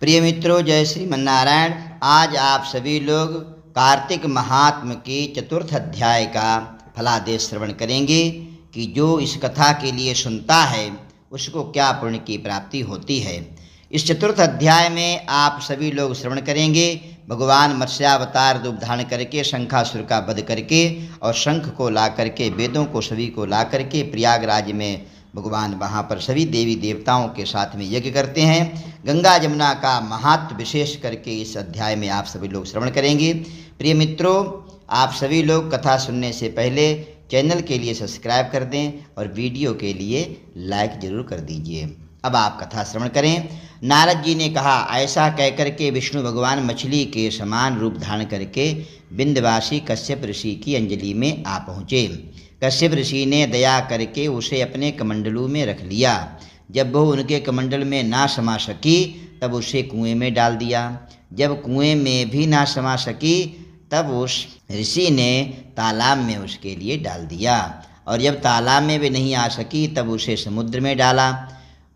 प्रिय मित्रों, जय श्रीमन्नारायण। आज आप सभी लोग कार्तिक महात्म के चतुर्थ अध्याय का फलादेश श्रवण करेंगे कि जो इस कथा के लिए सुनता है उसको क्या पुण्य की प्राप्ति होती है। इस चतुर्थ अध्याय में आप सभी लोग श्रवण करेंगे भगवान मत्स्यावतार रूप धारण करके शंखासुर का वध करके और शंख को ला करके वेदों को सभी को ला करके प्रयागराज में भगवान वहाँ पर सभी देवी देवताओं के साथ में यज्ञ करते हैं। गंगा जमुना का महत्व विशेष करके इस अध्याय में आप सभी लोग श्रवण करेंगे। प्रिय मित्रों, आप सभी लोग कथा सुनने से पहले चैनल के लिए सब्सक्राइब कर दें और वीडियो के लिए लाइक जरूर कर दीजिए। अब आप कथा श्रवण करें। नारद जी ने कहा, ऐसा कहकर के विष्णु भगवान मछली के समान रूप धारण करके विंध्यवासी कश्यप ऋषि की अंजलि में आ पहुँचे। कश्यप ऋषि ने दया करके उसे अपने कमंडलू में रख लिया। जब वो उनके कमंडल में ना समा सकी तब उसे कुएं में डाल दिया। जब कुएं में भी ना समा सकी तब उस ऋषि ने तालाब में उसके लिए डाल दिया, और जब तालाब में भी नहीं आ सकी तब उसे समुद्र में डाला।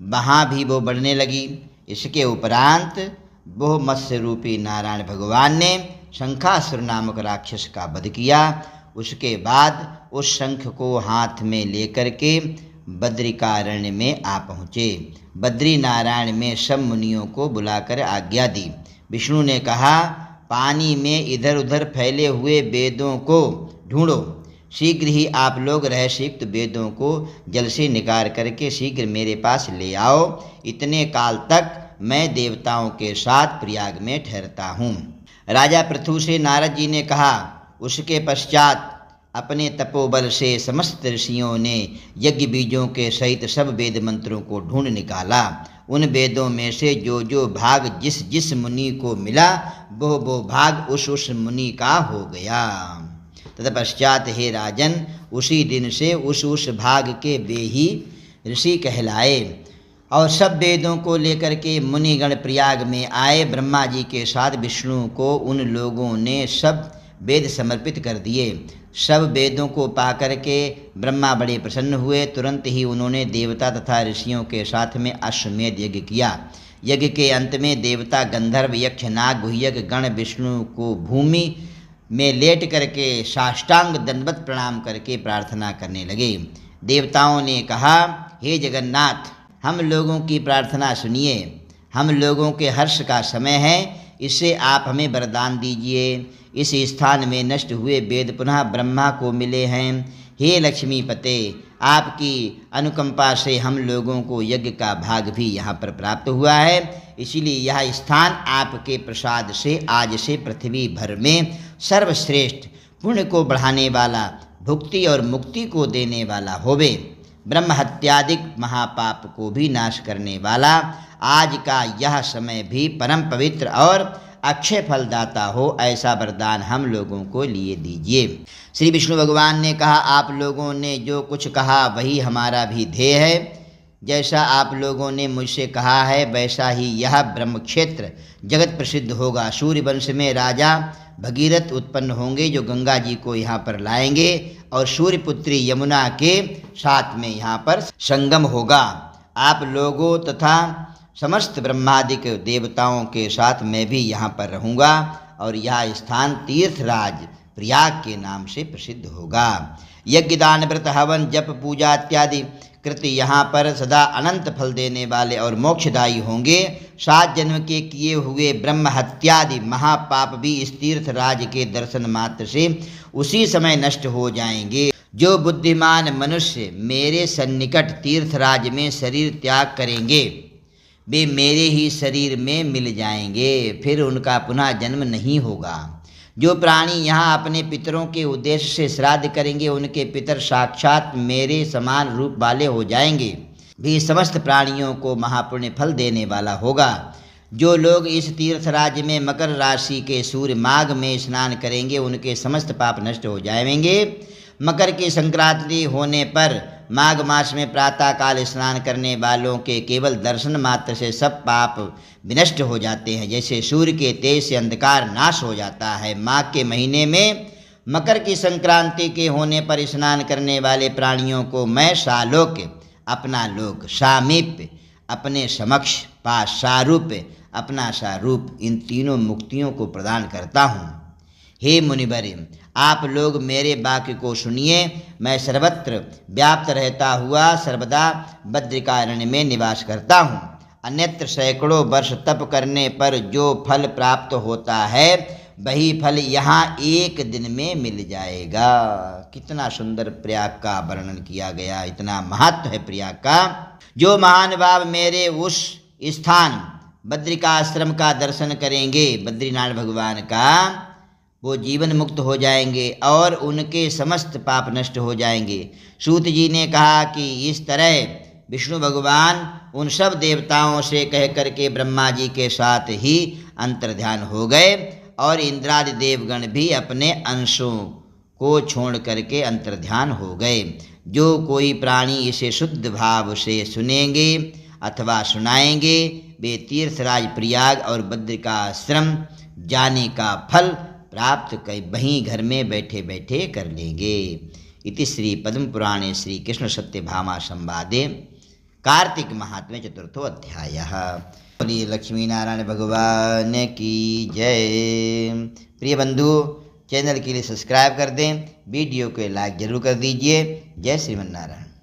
वहाँ भी वो बढ़ने लगी। इसके उपरांत वो मत्स्य रूपी नारायण भगवान ने शंखासुर नामक राक्षस का वध किया। उसके बाद उस शंख को हाथ में लेकर के बद्रिकारण्य में आ पहुँचे। बद्री नारायण में सब मुनियों को बुलाकर आज्ञा दी। विष्णु ने कहा, पानी में इधर उधर फैले हुए वेदों को ढूंढो। शीघ्र ही आप लोग रहस्ययुक्त वेदों को जल से निकाल करके शीघ्र मेरे पास ले आओ। इतने काल तक मैं देवताओं के साथ प्रयाग में ठहरता हूँ। राजा पृथु से नारद जी ने कहा। उसके पश्चात अपने तपोबल से समस्त ऋषियों ने यज्ञ बीजों के सहित सब वेद मंत्रों को ढूंढ निकाला। उन वेदों में से जो जो भाग जिस जिस मुनि को मिला वो भाग उस मुनि का हो गया। तत्पश्चात हे राजन, उसी दिन से उस भाग के वे ही ऋषि कहलाए। और सब वेदों को लेकर के मुनिगण प्रयाग में आए। ब्रह्मा जी के साथ विष्णु को उन लोगों ने सब वेद समर्पित कर दिए। सब वेदों को पाकर के ब्रह्मा बड़े प्रसन्न हुए। तुरंत ही उन्होंने देवता तथा ऋषियों के साथ में अश्वमेध यज्ञ किया। यज्ञ के अंत में देवता, गंधर्व, यक्ष, नाग, गुह्यक गण विष्णु को भूमि में लेट करके साष्टांग दंडवत प्रणाम करके प्रार्थना करने लगे। देवताओं ने कहा, हे जगन्नाथ, हम लोगों की प्रार्थना सुनिए। हम लोगों के हर्ष का समय है, इससे आप हमें वरदान दीजिए। इस स्थान में नष्ट हुए वेद पुनः ब्रह्मा को मिले हैं। हे लक्ष्मीपते, आपकी अनुकंपा से हम लोगों को यज्ञ का भाग भी यहाँ पर प्राप्त हुआ है। इसीलिए यह स्थान आपके प्रसाद से आज से पृथ्वी भर में सर्वश्रेष्ठ, पुण्य को बढ़ाने वाला, भुक्ति और मुक्ति को देने वाला होवे। ब्रह्म हत्यादिक महापाप को भी नाश करने वाला आज का यह समय भी परम पवित्र और अक्षय फलदाता हो, ऐसा वरदान हम लोगों को लिए दीजिए। श्री विष्णु भगवान ने कहा, आप लोगों ने जो कुछ कहा वही हमारा भी ध्येय है। जैसा आप लोगों ने मुझसे कहा है वैसा ही यह ब्रह्म क्षेत्र जगत प्रसिद्ध होगा। सूर्य वंश में राजा भगीरथ उत्पन्न होंगे जो गंगा जी को यहाँ पर लाएंगे और सूर्यपुत्री यमुना के साथ में यहाँ पर संगम होगा। आप लोगों तथा समस्त ब्रह्मादिक देवताओं के साथ मैं भी यहाँ पर रहूँगा और यह स्थान तीर्थराज प्रयाग के नाम से प्रसिद्ध होगा। यज्ञ, दान, व्रत, हवन, जप, पूजा इत्यादि कृत्य यहाँ पर सदा अनंत फल देने वाले और मोक्षदायी होंगे। 7 जन्म के किए हुए ब्रह्म हत्यादि महापाप भी इस तीर्थराज के दर्शन मात्र से उसी समय नष्ट हो जाएंगे। जो बुद्धिमान मनुष्य मेरे सन्निकट तीर्थराज में शरीर त्याग करेंगे वे मेरे ही शरीर में मिल जाएंगे, फिर उनका पुनः जन्म नहीं होगा। जो प्राणी यहाँ अपने पितरों के उद्देश्य से श्राद्ध करेंगे उनके पितर साक्षात मेरे समान रूप वाले हो जाएंगे। भी समस्त प्राणियों को महापुण्य फल देने वाला होगा। जो लोग इस तीर्थराज में मकर राशि के सूर्य माघ में स्नान करेंगे उनके समस्त पाप नष्ट हो जाएंगे। मकर की संक्रांति होने पर माघ मास में प्रातः काल स्नान करने वालों के केवल दर्शन मात्र से सब पाप विनष्ट हो जाते हैं। जैसे सूर्य के तेज से अंधकार नाश हो जाता है। माघ के महीने में मकर की संक्रांति के होने पर स्नान करने वाले प्राणियों को मैं सालोक, अपना लोक, सामीप्य, अपने समक्ष, पास, सारूप्य, अपना सा रूप इन तीनों मुक्तियों को प्रदान करता हूँ। हे मुनिवर, आप लोग मेरे वाक्य को सुनिए। मैं सर्वत्र व्याप्त रहता हुआ सर्वदा बद्रिकारण्य में निवास करता हूँ। अन्यत्र सैकड़ों वर्ष तप करने पर जो फल प्राप्त होता है वही फल यहाँ एक दिन में मिल जाएगा। कितना सुंदर प्रयाग का वर्णन किया गया, इतना महत्व है प्रयाग का। जो महानुभाव मेरे उस स्थान बद्रिकाश्रम का दर्शन करेंगे, बद्रीनाथ भगवान का, वो जीवन मुक्त हो जाएंगे और उनके समस्त पाप नष्ट हो जाएंगे। सूत जी ने कहा कि इस तरह विष्णु भगवान उन सब देवताओं से कह करके ब्रह्मा जी के साथ ही अंतर्ध्यान हो गए और इंद्रादि देवगण भी अपने अंशों को छोड़ करके अंतर्ध्यान हो गए। जो कोई प्राणी इसे शुद्ध भाव से सुनेंगे अथवा सुनाएंगे वे तीर्थराज प्रयाग और बद्रिकाश्रम जाने का फल प्राप्त वहीं घर में बैठे बैठे कर लेंगे। इति श्री पद्म पुराणे श्री कृष्ण सत्यभामा संवादे कार्तिक महात्म्य चतुर्थो अध्यायः। बोलिए लक्ष्मी नारायण भगवान की जय। प्रिय बंधु, चैनल के लिए सब्सक्राइब कर दें, वीडियो को लाइक जरूर कर दीजिए। जय श्रीमन्नारायण।